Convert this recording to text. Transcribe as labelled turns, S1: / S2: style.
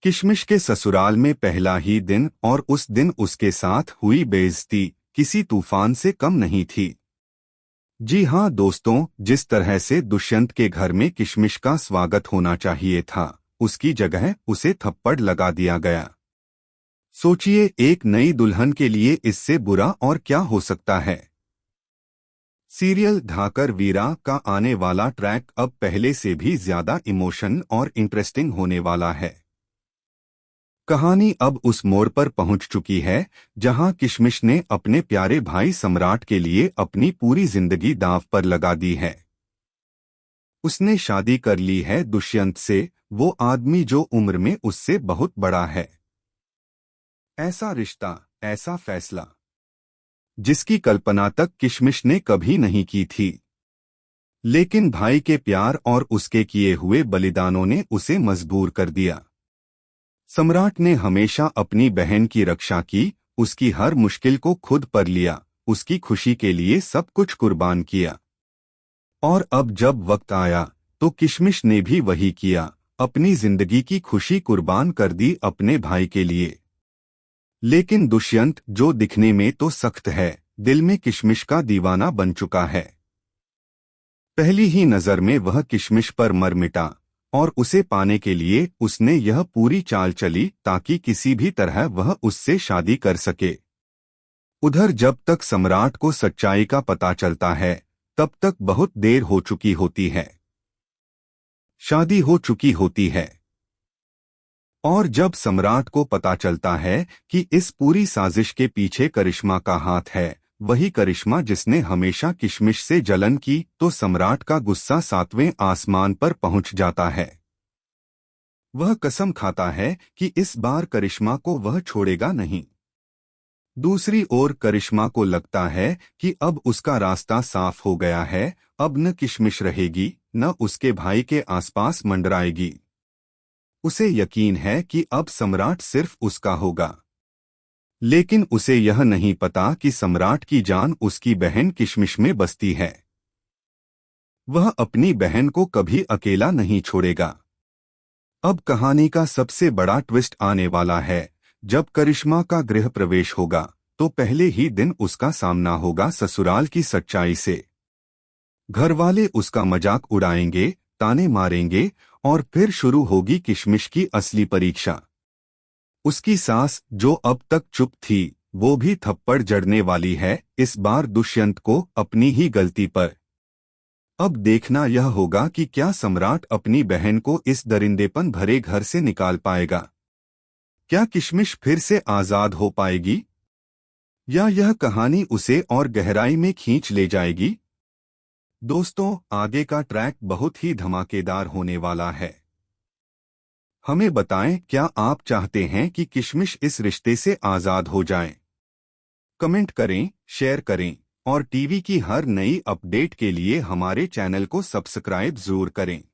S1: किशमिश के ससुराल में पहला ही दिन और उस दिन उसके साथ हुई बेइज्जती किसी तूफान से कम नहीं थी। जी हाँ दोस्तों, जिस तरह से दुष्यंत के घर में किशमिश का स्वागत होना चाहिए था, उसकी जगह उसे थप्पड़ लगा दिया गया। सोचिए, एक नई दुल्हन के लिए इससे बुरा और क्या हो सकता है। सीरियल धाकर वीरा का आने वाला ट्रैक अब पहले से भी ज्यादा इमोशन और इंटरेस्टिंग होने वाला है। कहानी अब उस मोड़ पर पहुंच चुकी है जहां किशमिश ने अपने प्यारे भाई सम्राट के लिए अपनी पूरी जिंदगी दांव पर लगा दी है। उसने शादी कर ली है दुष्यंत से, वो आदमी जो उम्र में उससे बहुत बड़ा है। ऐसा रिश्ता, ऐसा फैसला जिसकी कल्पना तक किशमिश ने कभी नहीं की थी। लेकिन भाई के प्यार और उसके किए हुए बलिदानों ने उसे मजबूर कर दिया। सम्राट ने हमेशा अपनी बहन की रक्षा की, उसकी हर मुश्किल को खुद पर लिया, उसकी खुशी के लिए सब कुछ कुर्बान किया। और अब जब वक्त आया तो किशमिश ने भी वही किया, अपनी जिंदगी की खुशी कुर्बान कर दी अपने भाई के लिए। लेकिन दुष्यंत, जो दिखने में तो सख्त है, दिल में किशमिश का दीवाना बन चुका है। पहली ही नजर में वह किशमिश पर मर मिटा और उसे पाने के लिए उसने यह पूरी चाल चली ताकि किसी भी तरह वह उससे शादी कर सके। उधर जब तक सम्राट को सच्चाई का पता चलता है तब तक बहुत देर हो चुकी होती है। शादी हो चुकी होती है। और जब सम्राट को पता चलता है कि इस पूरी साजिश के पीछे करिश्मा का हाथ है, वही करिश्मा जिसने हमेशा किशमिश से जलन की, तो सम्राट का गुस्सा 7वें आसमान पर पहुंच जाता है। वह कसम खाता है कि इस बार करिश्मा को वह छोड़ेगा नहीं। दूसरी ओर करिश्मा को लगता है कि अब उसका रास्ता साफ हो गया है, अब न किशमिश रहेगी, न उसके भाई के आसपास मंडराएगी। उसे यकीन है कि अब सम्राट सिर्फ उसका होगा। लेकिन उसे यह नहीं पता कि सम्राट की जान उसकी बहन किशमिश में बसती है। वह अपनी बहन को कभी अकेला नहीं छोड़ेगा। अब कहानी का सबसे बड़ा ट्विस्ट आने वाला है। जब करिश्मा का गृह प्रवेश होगा तो पहले ही दिन उसका सामना होगा ससुराल की सच्चाई से। घरवाले उसका मजाक उड़ाएंगे, ताने मारेंगे और फिर शुरू होगी किशमिश की असली परीक्षा। उसकी सास, जो अब तक चुप थी, वो भी थप्पड़ जड़ने वाली है, इस बार दुष्यंत को अपनी ही गलती पर। अब देखना यह होगा कि क्या सम्राट अपनी बहन को इस दरिंदेपन भरे घर से निकाल पाएगा। क्या किशमिश फिर से आजाद हो पाएगी, या यह कहानी उसे और गहराई में खींच ले जाएगी। दोस्तों, आगे का ट्रैक बहुत ही धमाकेदार होने वाला है। हमें बताएं, क्या आप चाहते हैं कि किशमिश इस रिश्ते से आजाद हो जाए? कमेंट करें, शेयर करें और टीवी की हर नई अपडेट के लिए हमारे चैनल को सब्सक्राइब जरूर करें।